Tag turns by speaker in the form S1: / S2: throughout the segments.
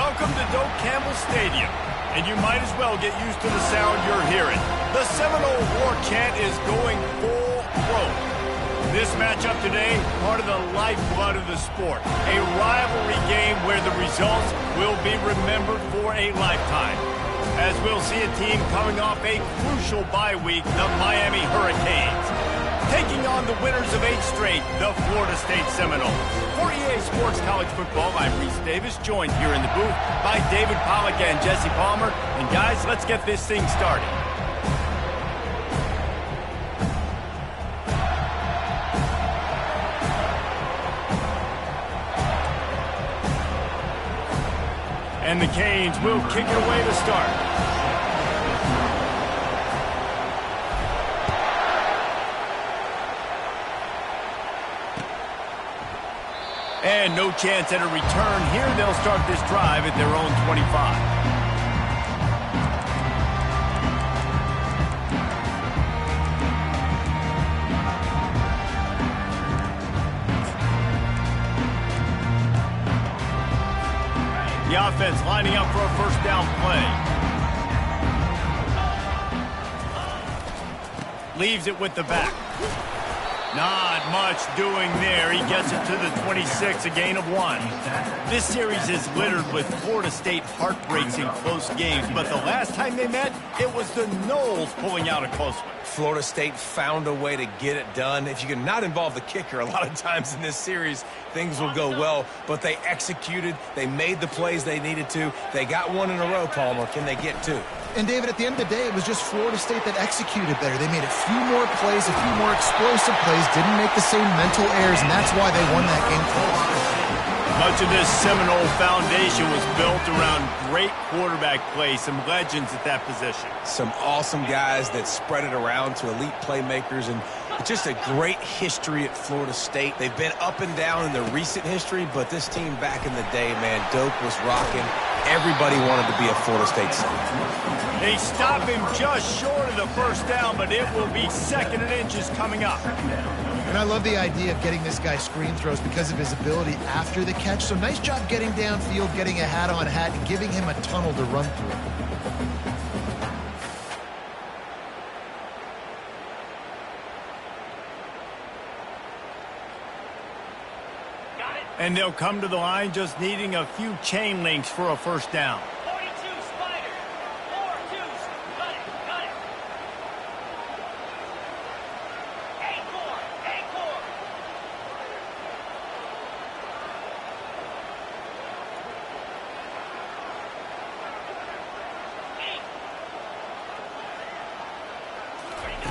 S1: Welcome to Doak Campbell Stadium, and you might as well get used to the sound you're hearing. The Seminole War Chant is going full throat. This matchup today, part of the lifeblood of the sport. A rivalry game where the results will be remembered for a lifetime. As we'll see a team coming off a crucial bye week, the Miami Hurricanes, taking on the winners of 8 straight, the Florida State Seminoles. For EA Sports College Football, I'm Reese Davis, joined here in the booth by David Pollack and Jesse Palmer. And guys, let's get this thing started. And the Canes will kick it away to start. And no chance at a return here. They'll start this drive at their own 25. The offense lining up for a first down play. Leaves it with the back. Not much doing there. He gets it to the 26, a gain of 1. This series is littered with Florida State heartbreaks in close games, but the last time they met, it was the Noles pulling out a close one.
S2: Florida State found a way to get it done. If you can not involve the kicker a lot of times in this series, things will go well, but they executed. They made the plays they needed to. They got one in a row, Palmer. Can they get 2?
S3: And, David, at the end of the day, it was just Florida State that executed better. They made a few more plays, a few more explosive plays, didn't make the same mental errors, and that's why they won that game close.
S1: Much of this Seminole foundation was built around great quarterback play, some legends at that position.
S2: Some awesome guys that spread it around to elite playmakers, and just a great history at Florida State. They've been up and down in the recent history, but this team back in the day, man, Doak was rocking. Everybody wanted to be a Florida State Seminole.
S1: They stop him just short of the first down, but it will be 2nd and inches coming up.
S3: And I love the idea of getting this guy screen throws because of his ability after the catch. So nice job getting downfield, getting a hat-on-hat, and giving him a tunnel to run through.
S1: And they'll come to the line just needing a few chain links for a first down.
S4: 42 Spider. 4-2. Cut it.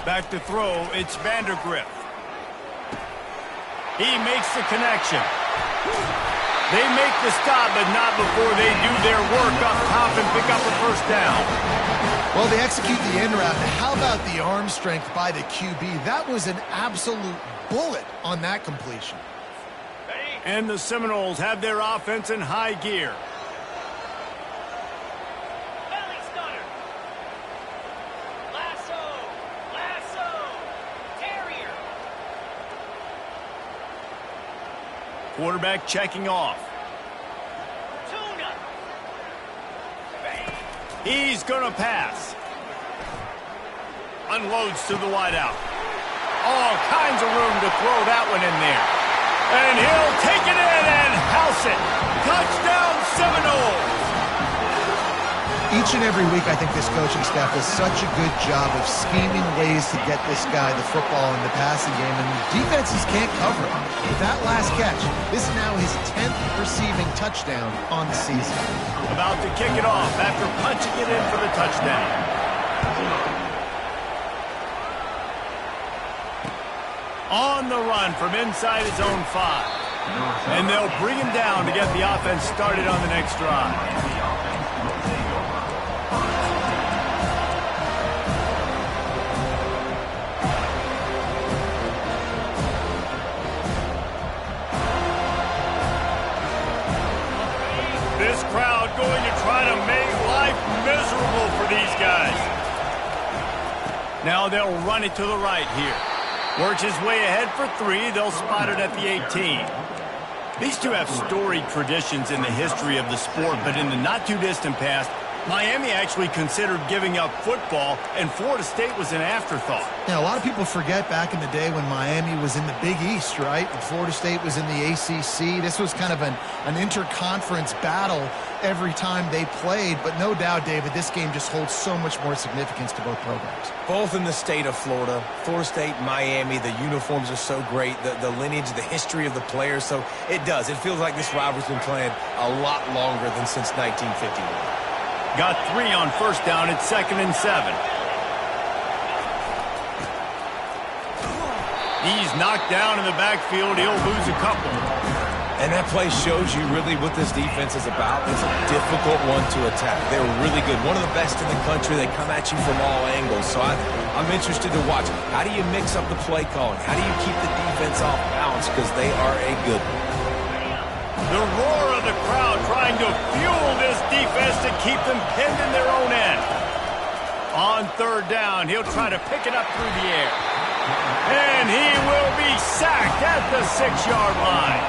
S4: 8.
S1: Back to throw, it's Vandergrift. He makes the connection. They make the stop, but not before they do their work up top and pick up a first down.
S3: Well, they execute the end route. How about the arm strength by the QB? That was an absolute bullet on that completion.
S1: And the Seminoles have their offense in high gear.
S4: Belly stunner. Lasso. Terrier.
S1: Quarterback checking off.
S4: Tuna.
S1: He's going to pass. Unloads to the wideout. All kinds of room to throw that one in there. And he'll take it in and house it. Touchdown Seminoles.
S3: Each and every week, I think this coaching staff does such a good job of scheming ways to get this guy the football in the passing game, and defenses can't cover it. With that last catch, this is now his 10th receiving touchdown on the season.
S1: About to kick it off after punching it in for the touchdown. On the run from inside his own 5. And they'll bring him down to get the offense started on the next drive. This crowd going to try to make life miserable for these guys. Now they'll run it to the right here. Works his way ahead for 3. They'll spot it at the 18. These two have storied traditions in the history of the sport, but in the not-too-distant past, Miami actually considered giving up football, and Florida State was an afterthought.
S3: Yeah, a lot of people forget back in the day when Miami was in the Big East, right? And Florida State was in the ACC. This was kind of an interconference battle every time they played. But no doubt, David, this game just holds so much more significance to both programs.
S2: Both in the state of Florida. Florida State, Miami, the uniforms are so great. The lineage, the history of the players. So it does. It feels like this rivalry's been playing a lot longer than since 1951.
S1: Got 3 on first down. It's 2nd and 7. He's knocked down in the backfield. He'll lose a couple.
S2: And that play shows you really what this defense is about. It's a difficult one to attack. They're really good. One of the best in the country. They come at you from all angles. So I'm interested to watch. How do you mix up the play calling? How do you keep the defense off balance? Because they are a good one.
S1: The roar of the crowd trying to fuel this defense to keep them pinned in their own end. On 3rd down, he'll try to pick it up through the air. And he will be sacked at the 6-yard line.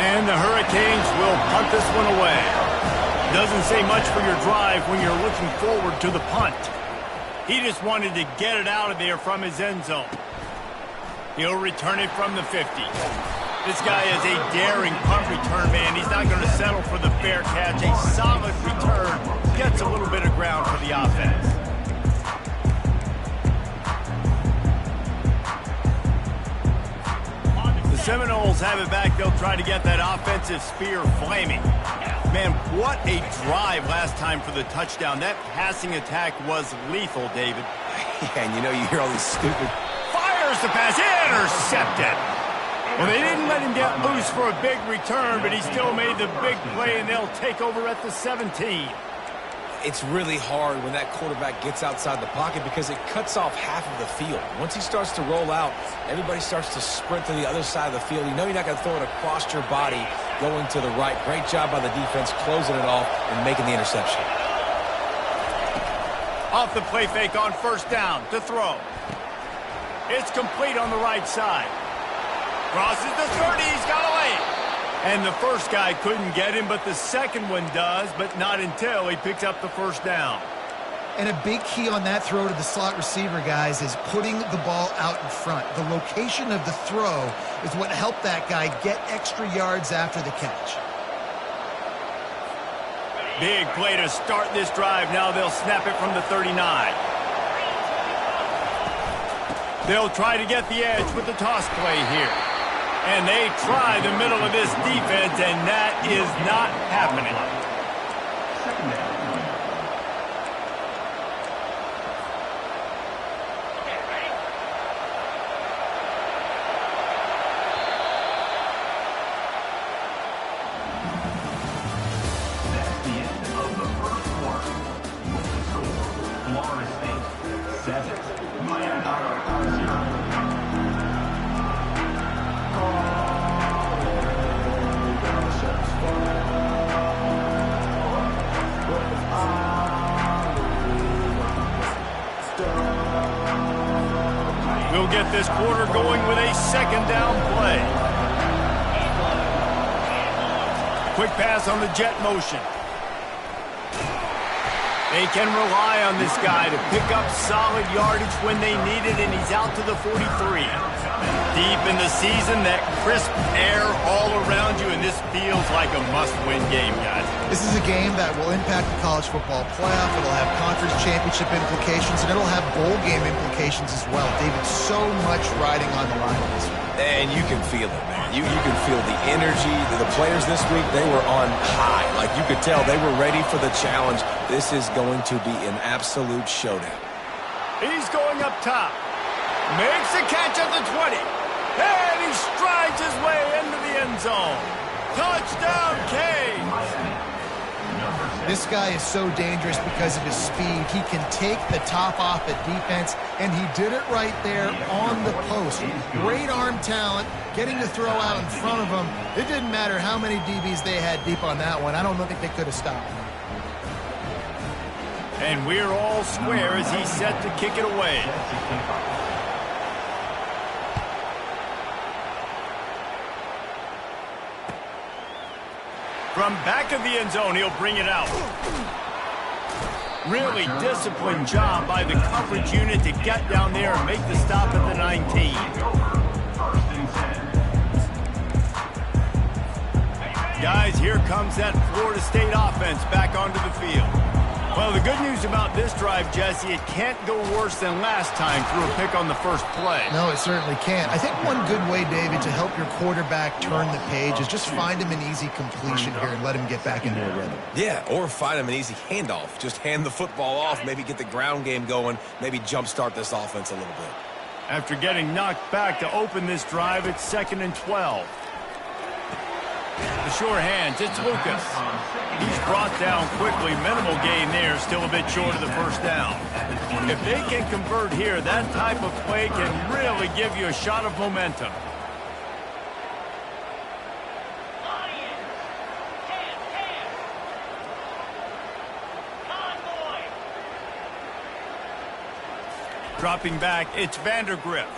S1: And the Hurricanes will punt this one away. Doesn't say much for your drive when you're looking forward to the punt. He just wanted to get it out of there from his end zone. He'll return it from the 50. This guy is a daring punt return man. He's not going to settle for the fair catch. A solid return. Gets a little bit of ground for the offense. The Seminoles have it back. They'll try to get that offensive spear flaming. Man, what a drive last time for the touchdown. That passing attack was lethal, David.
S2: Yeah, and you hear all these stupid...
S1: Fires the pass. Intercepted. Well, they didn't let him get loose for a big return, but he still made the big play, and they'll take over at the 17.
S2: It's really hard when that quarterback gets outside the pocket because it cuts off half of the field. Once he starts to roll out, everybody starts to sprint to the other side of the field. You know you're not going to throw it across your body going to the right. Great job by the defense closing it off and making the interception.
S1: Off the play fake on 1st down to throw. It's complete on the right side. Crosses the 30, he's got away. And the first guy couldn't get him, but the second one does, but not until he picks up the 1st down.
S3: And a big key on that throw to the slot receiver, guys, is putting the ball out in front. The location of the throw is what helped that guy get extra yards after the catch.
S1: Big play to start this drive. Now they'll snap it from the 39. They'll try to get the edge with the toss play here. And they try the middle of this defense, and that is not happening.
S5: That's the end of the first quarter. Florida State 7, Miami 0.
S1: We'll get this quarter going with a 2nd down play. Quick pass on the jet motion. They can rely on this guy to pick up solid yardage when they need it, and he's out to the 43. Deep in the season, that crisp air all around you, and this feels like a must-win game, guys.
S3: This is a game that will impact the college football playoff. It'll have conference championship implications, and it'll have bowl game implications as well. David, so much riding on the line in this one.
S2: And you can feel it, man. You can feel the energy. The players this week, they were on high. Like you could tell, they were ready for the challenge. This is going to be an absolute showdown.
S1: He's going up top. Makes the catch at the 20. And he strides his way into the end zone. Touchdown, Canes.
S3: This guy is so dangerous because of his speed. He can take the top off at defense, and he did it right there on the post. Great arm talent, getting the throw out in front of him. It didn't matter how many DBs they had deep on that one. I don't think they could have stopped him.
S1: And we're all square as he's set to kick it away. From back of the end zone, he'll bring it out. Really disciplined job by the coverage unit to get down there and make the stop at the 19. Guys, here comes that Florida State offense back onto the field. Well, the good news about this drive, Jesse, it can't go worse than last time through a pick on the first play.
S3: No, it certainly can't. I think one good way, David, to help your quarterback turn the page is just find him an easy completion here and let him get back into a rhythm.
S2: Yeah, or find him an easy handoff. Just hand the football off, maybe get the ground game going, maybe jumpstart this offense a little bit.
S1: After getting knocked back to open this drive, it's 2nd and 12. The sure hands, it's Lucas. He's brought down quickly. Minimal gain there, still a bit short of the first down. If they can convert here, that type of play can really give you a shot of momentum. Dropping back, it's Vandergriff.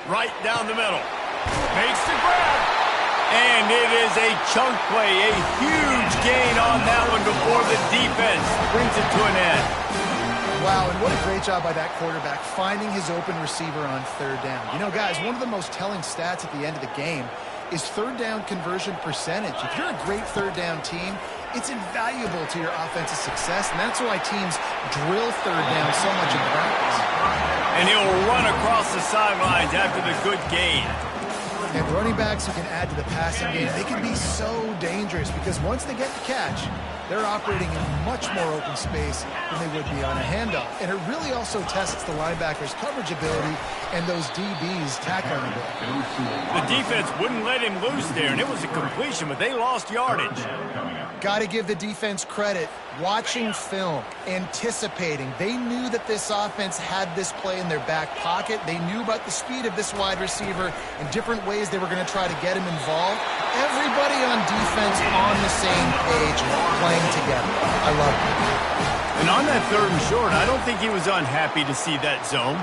S1: Right down the middle. Makes the grab. And it is a chunk play, a huge gain on that one before the defense brings it to an end.
S3: Wow, and what a great job by that quarterback finding his open receiver on 3rd down. You know, guys, one of the most telling stats at the end of the game is 3rd down conversion percentage. If you're a great 3rd down team, it's invaluable to your offensive success, and that's why teams drill 3rd down so much in practice.
S1: And he'll run across the sidelines after the good gain.
S3: And running backs who can add to the passing game, they can be so dangerous because once they get the catch, they're operating in much more open space than they would be on a handoff. And it really also tests the linebackers' coverage ability and those DBs' tackling ability.
S1: The defense wouldn't let him loose there, and it was a completion, but they lost yardage.
S3: Got to give the defense credit. Watching film, anticipating. They knew that this offense had this play in their back pocket. They knew about the speed of this wide receiver and different ways they were going to try to get him involved. Everybody on defense on the same page, playing together. I love it.
S1: And on that 3rd and short, I don't think he was unhappy to see that zone.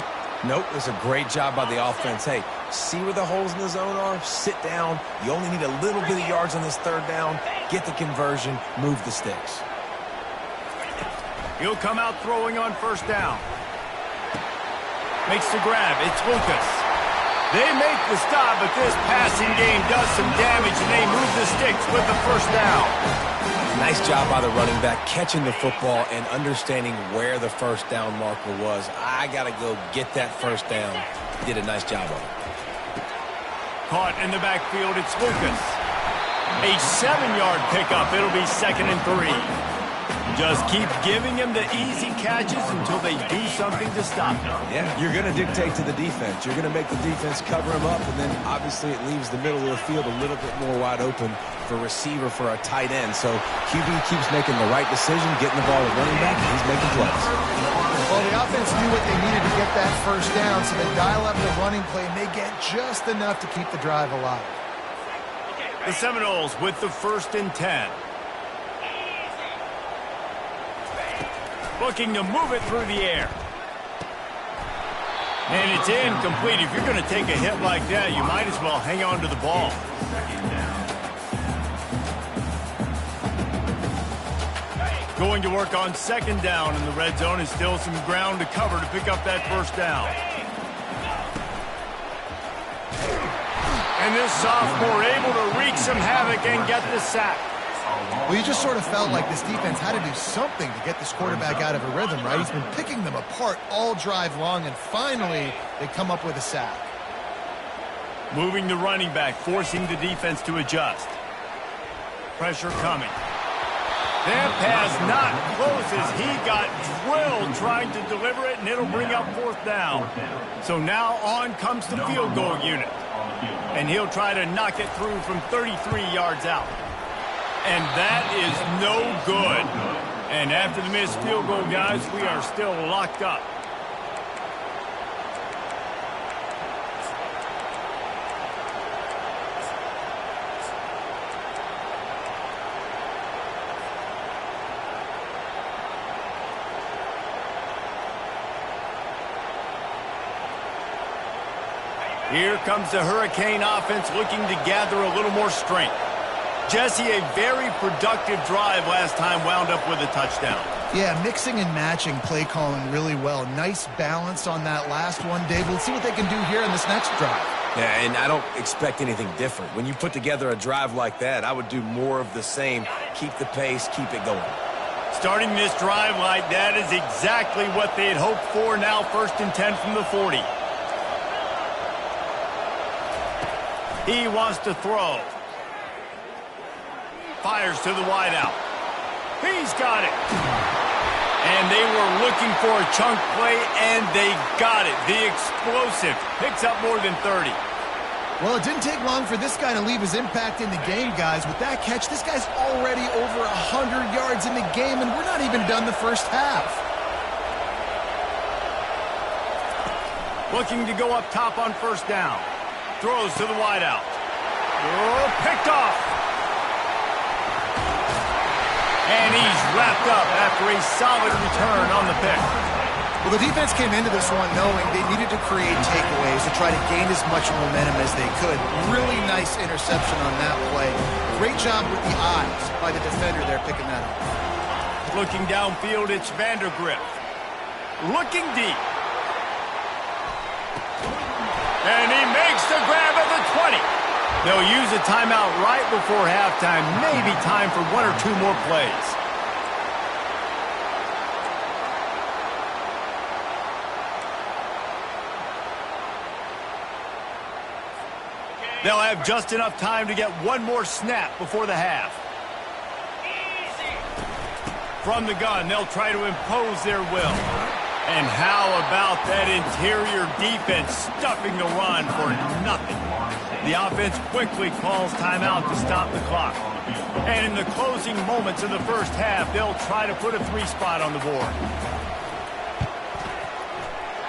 S2: Nope, it was a great job by the offense. Hey, see where the holes in the zone are? Sit down. You only need a little bit of yards on this 3rd down. Get the conversion. Move the sticks.
S1: He'll come out throwing on 1st down. Makes the grab. It's Lucas. They make the stop, but this passing game does some damage, and they move the sticks with the 1st down.
S2: Nice job by the running back catching the football and understanding where the 1st down marker was. I got to go get that 1st down. He did a nice job of it.
S1: Caught in the backfield, it's Lucas. A 7-yard pickup. It'll be 2nd and 3. Just keep giving him the easy catches until they do something to stop him.
S2: Yeah, you're going to dictate to the defense. You're going to make the defense cover him up, and then obviously it leaves the middle of the field a little bit more wide open for receiver for a tight end. So QB keeps making the right decision, getting the ball to running back, and he's making plays.
S3: Well, the offense knew what they needed to get that 1st down, so they dial up the running play, and they get just enough to keep the drive alive.
S1: The Seminoles with the 1st and 10. Looking to move it through the air. And it's incomplete. If you're going to take a hit like that, you might as well hang on to the ball. Going to work on 2nd down in the red zone, and still some ground to cover to pick up that 1st down. And this sophomore able to wreak some havoc and get the sack.
S3: Well, you just sort of felt like this defense had to do something to get this quarterback out of a rhythm, right? He's been picking them apart all drive long, and finally they come up with a sack.
S1: Moving the running back, forcing the defense to adjust. Pressure coming. That pass not close as he got drilled trying to deliver it, and it'll bring up 4th down. So now on comes the field goal unit. And he'll try to knock it through from 33 yards out. And that is no good. And after the missed field goal, guys, we are still locked up. Here comes the Hurricane offense looking to gather a little more strength. Jesse, a very productive drive last time wound up with a touchdown.
S3: Yeah, mixing and matching play calling really well. Nice balance on that last one, Dave. Let's see what they can do here in this next drive.
S2: Yeah, and I don't expect anything different. When you put together a drive like that, I would do more of the same. Keep the pace, keep it going.
S1: Starting this drive like that is exactly what they had hoped for. Now 1st and 10 from the 40. He wants to throw. Fires to the wideout. He's got it. And they were looking for a chunk play, and they got it. The explosive picks up more than 30.
S3: Well, it didn't take long for this guy to leave his impact in the game, guys. With that catch, this guy's already over 100 yards in the game, and we're not even done the first half.
S1: Looking to go up top on 1st down. Throws to the wideout. Oh, picked off. And he's wrapped up after a solid return on the pick.
S3: Well, the defense came into this one knowing they needed to create takeaways to try to gain as much momentum as they could. Really nice interception on that play. Great job with the eyes by the defender there picking that up.
S1: Looking downfield, it's Vandergrift. Looking deep. And he makes the grab at the 20. They'll use a timeout right before halftime. Maybe time for 1 or 2 more plays. They'll have just enough time to get 1 more snap before the half. From the gun, they'll try to impose their will. And how about that interior defense stuffing the run for nothing? The offense quickly calls timeout to stop the clock. And in the closing moments of the first half, they'll try to put a 3 spot on the board.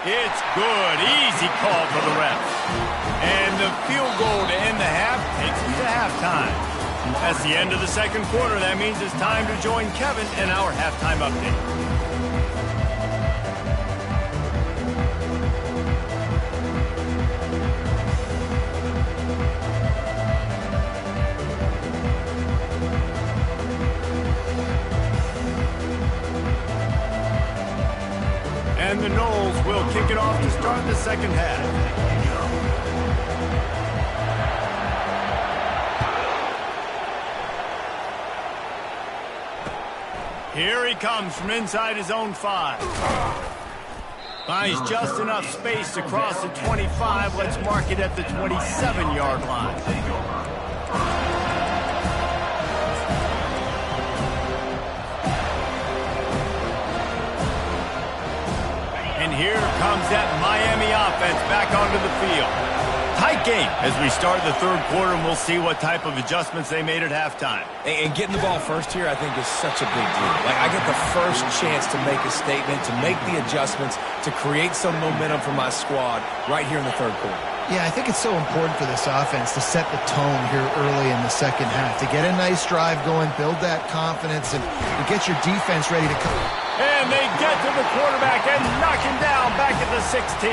S1: It's good. Easy call for the refs. And the field goal to end the half takes us to halftime. That's the end of the 2nd quarter. That means it's time to join Kevin in our halftime update. And the Noles will kick it off to start the 2nd half. Here he comes from inside his own 5. Finds just enough space to cross the 25. Let's mark it at the 27-yard line. And here comes that Miami offense back onto the field. Tight game as we start the 3rd quarter, and we'll see what type of adjustments they made at halftime.
S2: And getting the ball first here, I think, is such a big deal. Like, I get the first chance to make a statement, to make the adjustments, to create some momentum for my squad right here in the 3rd quarter.
S3: Yeah, I think it's so important for this offense to set the tone here early in the 2nd half, to get a nice drive going, build that confidence, and get your defense ready to come.
S1: And they get to the quarterback and knock him down back at the 16.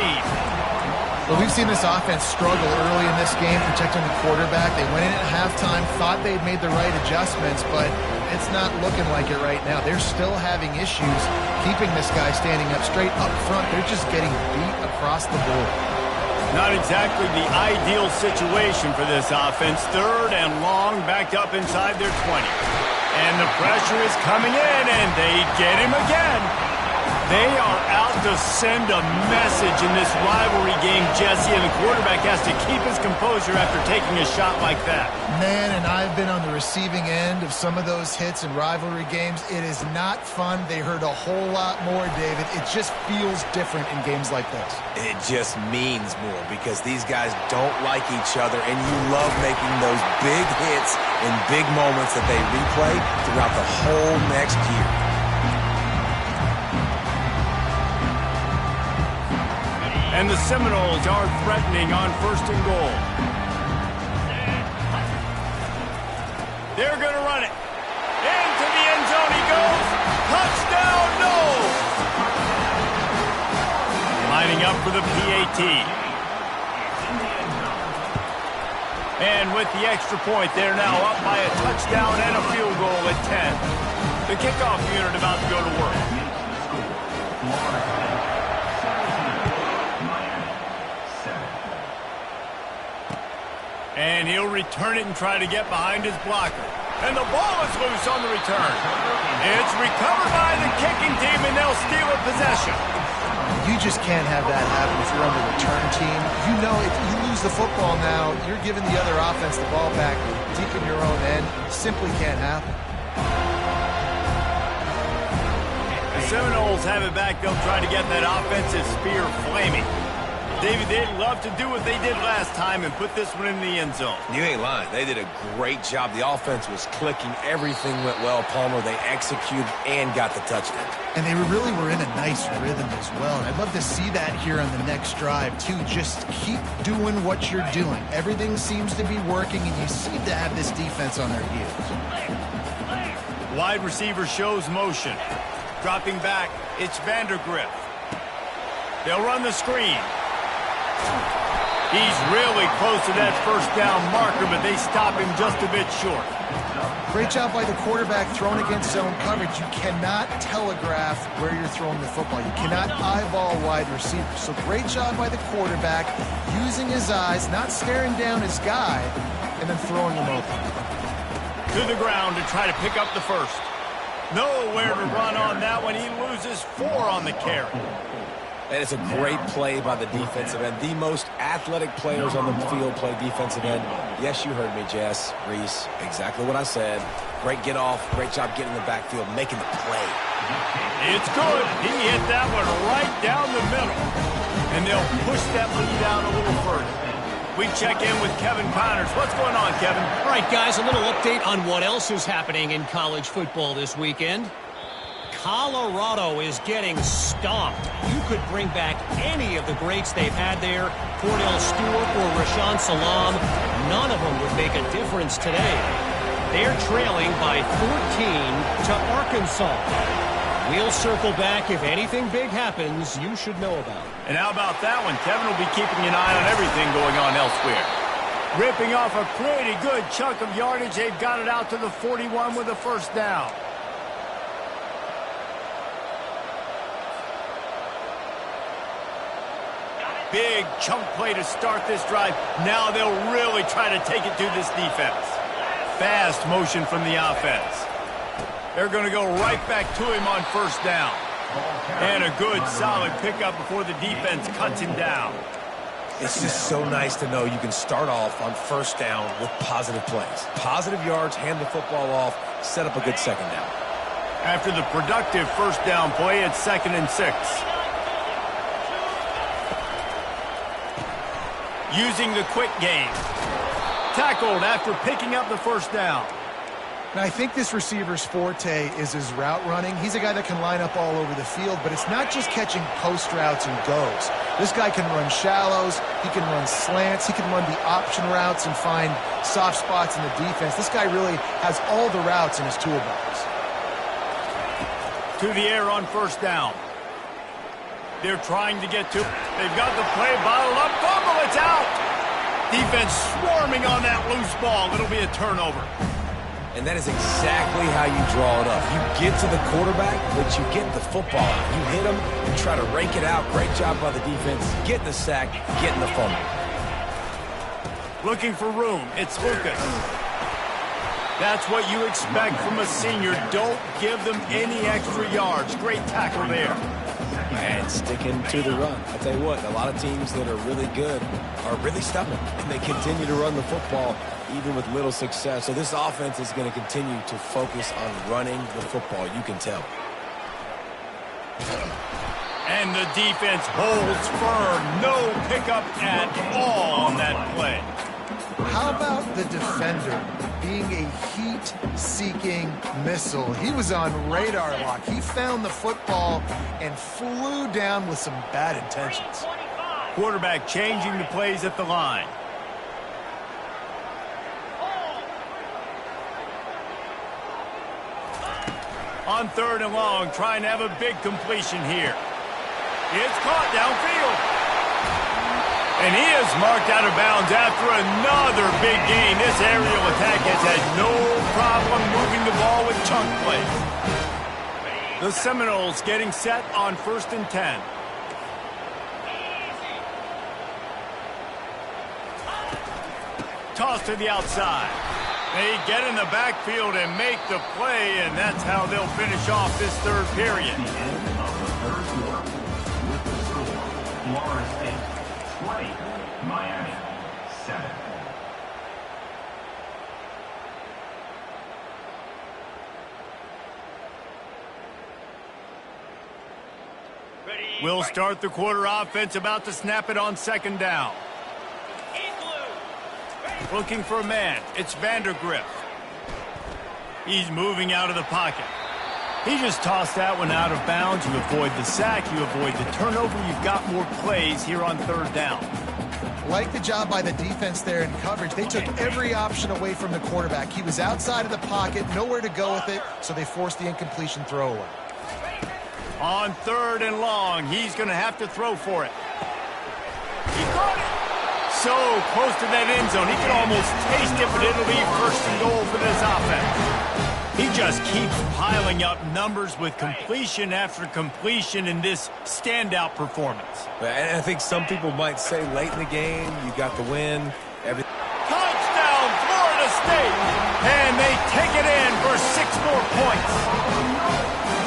S3: Well, we've seen this offense struggle early in this game protecting the quarterback. They went in at halftime, thought they'd made the right adjustments, but it's not looking like it right now. They're still having issues keeping this guy standing up straight up front. They're just getting beat across the board.
S1: Not exactly the ideal situation for this offense. 3rd and long, backed up inside their 20. And the pressure is coming in, and they get him again. They are out to send a message in this rivalry game, Jesse, and the quarterback has to keep his composure after taking a shot like that.
S3: Man, and I've been on the receiving end of some of those hits in rivalry games. It is not fun. They hurt a whole lot more, David. It just feels different in games like this.
S2: It just means more because these guys don't like each other, and you love making those big hits in big moments that they replay throughout the whole next year.
S1: And the Seminoles are threatening on 1st and goal. They're going to run it. Into the end zone he goes. Touchdown, Noles! Lining up for the PAT. And with the extra point, they're now up by a touchdown and a field goal at 10. The kickoff unit about to go to work. And he'll return it and try to get behind his blocker. And the ball is loose on the return. It's recovered by the kicking team, and they'll steal a possession.
S3: You just can't have that happen if you're on the return team. You know if you lose the football now, you're giving the other offense the ball back deep in your own end. Simply can't happen.
S1: The Seminoles have it back. They'll try to get that offensive spear flaming. David, they'd love to do what they did last time and put this one in the end zone.
S2: You ain't lying. They did a great job. The offense was clicking. Everything went well, Palmer. They executed and got the touchdown.
S3: And they really were in a nice rhythm as well. And I'd love to see that here on the next drive, too. Just keep doing what you're doing. Everything seems to be working, and you seem to have this defense on their heels.
S1: Wide receiver shows motion. Dropping back, it's Vandergrift. They'll run the screen. He's really close to that first down marker, but they stop him just a bit short.
S3: Great job by the quarterback throwing against zone coverage. You cannot telegraph where you're throwing the football. You cannot eyeball wide receivers. So great job by the quarterback using his eyes, not staring down his guy, and then throwing him open.
S1: To the ground to try to pick up the first. Nowhere to run on that one. He loses 4 on the carry.
S2: And it's a great play by the defensive end. The most athletic players on the field play defensive end. Yes, you heard me, Jess, Reese. Exactly what I said. Great get off. Great job getting in the backfield, making the play.
S1: It's good. He hit that one right down the middle. And they'll push that lead out a little further. We check in with Kevin Connors. What's going on, Kevin?
S6: All right, guys, a little update on what else is happening in college football this weekend. Colorado is getting stomped. You could bring back any of the greats they've had there, Cordell Stewart or Rashaan Salaam. None of them would make a difference today. They're trailing by 14 to Arkansas. We'll circle back. If anything big happens, you should know about it.
S1: And how about that one? Kevin will be keeping an eye on everything going on elsewhere. Ripping off a pretty good chunk of yardage. They've got it out to the 41 with a first down. Big chunk play to start this drive. Now they'll really try to take it to this defense. Fast motion from the offense. They're going to go right back to him on first down. And a good, solid pickup before the defense cuts him down.
S2: It's just so nice to know you can start off on first down with positive plays. Positive yards, hand the football off, set up a good second down.
S1: After the productive first down play, it's 2nd and 6. Using the quick game. Tackled after picking up the first down.
S3: Now, I think this receiver's forte is his route running. He's a guy that can line up all over the field, but it's not just catching post routes and goes. This guy can run shallows, he can run slants, he can run the option routes and find soft spots in the defense. This guy really has all the routes in his toolbox.
S1: To the air on first down. They're trying to get to it. They've got the play bottled up. Fumble, it's out. Defense swarming on that loose ball. It'll be a turnover.
S2: And that is exactly how you draw it up. You get to the quarterback, but you get the football out. You hit him, you try to rake it out. Great job by the defense. Getting the sack, getting the fumble.
S1: Looking for room. It's Lucas. That's what you expect from a senior. Don't give them any extra yards. Great tackle there.
S2: And sticking to the run. I'll tell you what, a lot of teams that are really good are really stubborn, and they continue to run the football even with little success. So this offense is going to continue to focus on running the football. You can tell.
S1: And the defense holds firm. No pickup at all on that play.
S3: How about the defender being a heat-seeking missile? He was on radar lock. He found the football and flew down with some bad intentions.
S1: Quarterback changing the plays at the line. On 3rd and long, trying to have a big completion here. It's caught downfield. And he is marked out of bounds after another big gain. This aerial attack has had no problem moving the ball with chunk play. The Seminoles getting set on 1st and 10. Toss to the outside. They get in the backfield and make the play, and that's how they'll finish off this third period.
S5: The end of the third quarter with the score, Florida State 20, Miami 7.
S1: We'll start the quarter offense, about to snap it on 2nd down. Looking for a man. It's Vandergrift. He's moving out of the pocket. He just tossed that one out of bounds. You avoid the sack. You avoid the turnover. You've got more plays here on 3rd down.
S3: Like the job by the defense there in coverage. They took every option away from the quarterback. He was outside of the pocket, nowhere to go with it, so they forced the incompletion throwaway.
S1: On 3rd and long, he's going to have to throw for it. He caught it. So close to that end zone, he can almost taste it, but it'll be 1st and goal for this offense. He just keeps piling up numbers with completion after completion in this standout performance.
S2: And I think some people might say late in the game, you got the win.
S1: Touchdown, Florida State! And they take it in for 6 more points.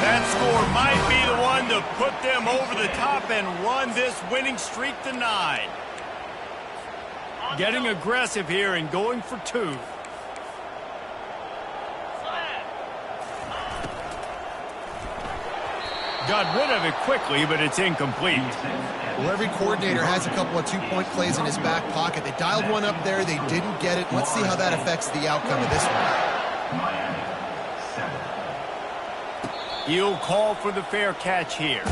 S1: That score might be the one to put them over the top and run this winning streak to 9. Getting aggressive here and going for 2. Got rid of it quickly, but it's incomplete.
S3: Well, every coordinator has a couple of 2-point plays in his back pocket. They dialed one up there. They didn't get it. Let's see how that affects the outcome of this one.
S5: Miami 7.
S1: He'll call for the fair catch here.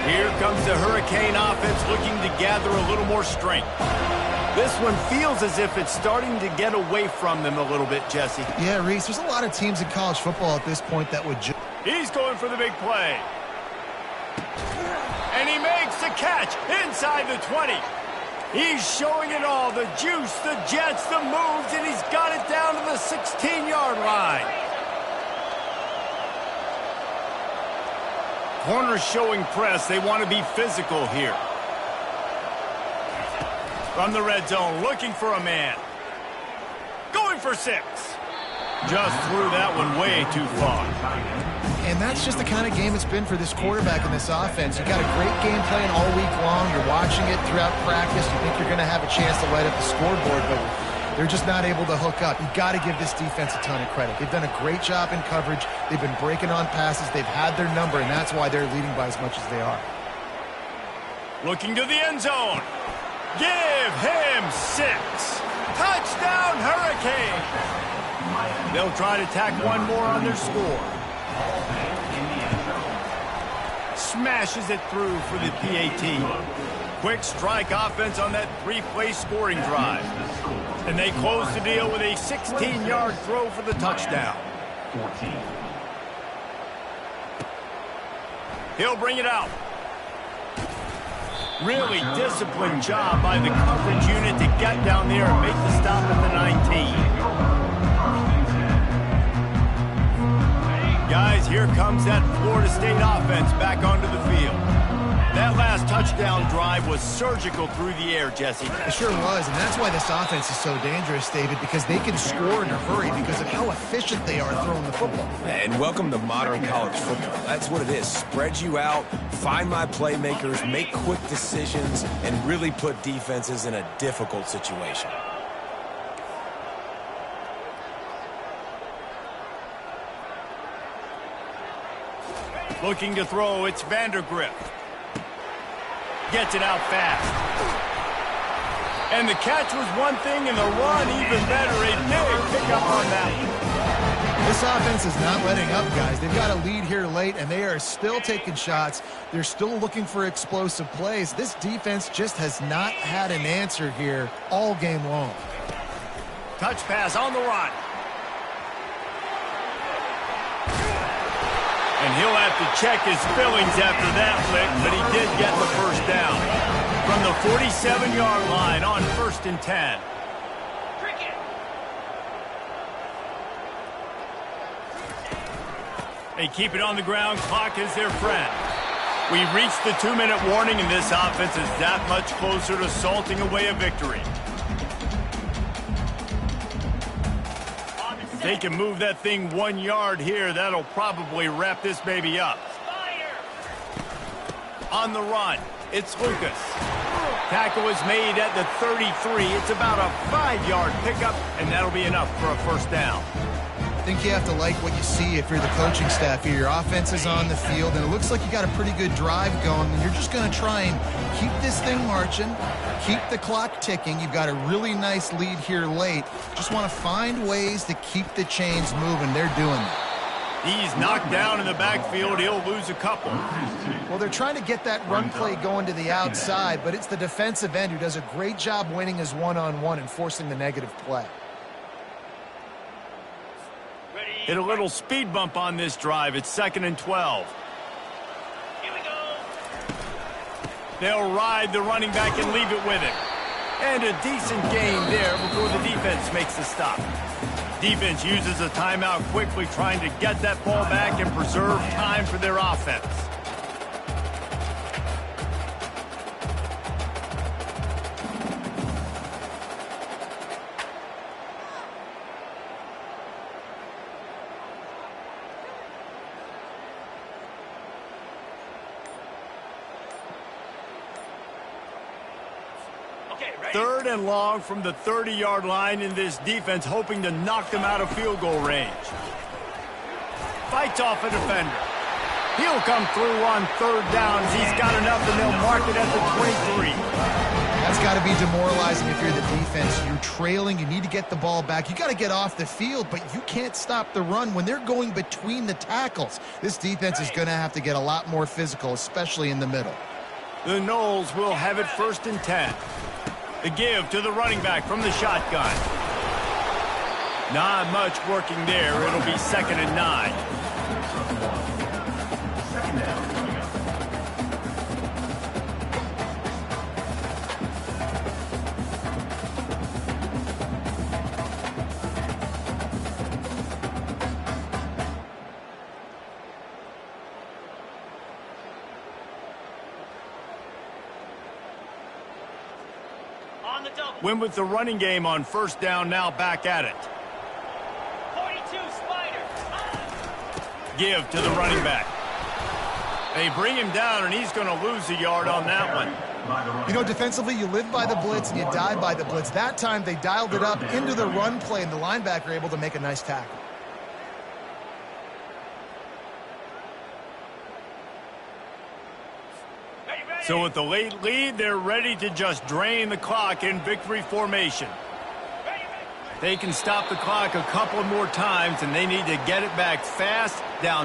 S1: Here comes the Hurricane offense looking to gather a little more strength. This one feels as if it's starting to get away from them a little bit, Jesse.
S3: Yeah, Reese, there's a lot of teams in college football at this point that would
S1: He's going for the big play. And he makes the catch inside the 20. He's showing it all, the juice, the jets, the moves, and he's got it down to the 16-yard line. Corners showing press. They want to be physical here. From the red zone, looking for a man. Going for 6. Just threw that one way too far.
S3: And that's just the kind of game it's been for this quarterback in this offense. You got a great game plan all week long. You're watching it throughout practice. You think you're going to have a chance to light up the scoreboard, but they're just not able to hook up. You got to give this defense a ton of credit. They've done a great job in coverage. They've been breaking on passes. They've had their number, and that's why they're leading by as much as they are.
S1: Looking to the end zone. Give him 6. Touchdown, Hurricane. They'll try to tack one more on their score. Smashes it through for the PAT. Quick strike offense on that 3-play scoring drive. And they close the deal with a 16-yard throw for the touchdown.
S5: 14.
S1: He'll bring it out. Really disciplined job by the coverage unit to get down there and make the stop at the 19. Guys, here comes that Florida State offense back onto the field. That last touchdown drive was surgical through the air, Jesse.
S3: It sure was, and that's why this offense is so dangerous, David, because they can score in a hurry because of how efficient they are throwing the football.
S2: And welcome to modern college football. That's what it is. Spread you out, find my playmakers, make quick decisions, and really put defenses in a difficult situation.
S1: Looking to throw, it's Vandergrift. Gets it out fast. And the catch was one thing, and the run even better. A big pickup on that.
S3: This offense is not letting up, guys. They've got a lead here late, and they are still taking shots. They're still looking for explosive plays. This defense just has not had an answer here all game long.
S1: Touch pass on the run. And he'll have to check his feelings after that lick, but he did get the first down. From the 47-yard line on 1st and 10. They keep it on the ground. Clock is their friend. We've reached the 2-minute warning, and this offense is that much closer to salting away a victory. If they can move that thing 1 yard here, that'll probably wrap this baby up. On the run, it's Lucas. Tackle is made at the 33. It's about a 5-yard pickup, and that'll be enough for a first down.
S3: I think you have to like what you see if you're the coaching staff here. Your offense is on the field, and it looks like you got a pretty good drive going, and you're just going to try and keep this thing marching, keep the clock ticking. You've got a really nice lead here late. Just want to find ways to keep the chains moving. They're doing that.
S1: He's knocked down in the backfield. He'll lose a couple.
S3: Well, they're trying to get that run play going to the outside, but it's the defensive end who does a great job winning his one-on-one and forcing the negative play.
S1: Hit a little speed bump on this drive. It's 2nd and 12.
S4: Here we go.
S1: They'll ride the running back and leave it with him. And a decent gain there before the defense makes the stop. Defense uses a timeout quickly, trying to get that ball back and preserve time for their offense. Third and long from the 30-yard line, in this defense hoping to knock them out of field goal range. Fights off a defender. He'll come through on 3rd down as he's got enough, and they'll mark it at the 23.
S3: That's got to be demoralizing if you're the defense. You're trailing. You need to get the ball back. You got to get off the field, but you can't stop the run when they're going between the tackles. This defense is going to have to get a lot more physical, especially in the middle.
S1: The Noles will have it 1st and 10. The give to the running back from the shotgun. Not much working there. It'll be 2nd and 9.
S5: Second down coming up.
S4: On the double.
S1: Win with the running game on 1st down, now back at it.
S4: 42 Spider.
S1: Give to the running back. They bring him down, and he's going to lose a yard on that one.
S3: You know, defensively, you live by the blitz and you die by the blitz. That time, they dialed it up into the run play, and the linebacker able to make a nice tackle.
S1: So with the late lead, they're ready to just drain the clock in victory formation. They can stop the clock a couple more times, and they need to get it back fast down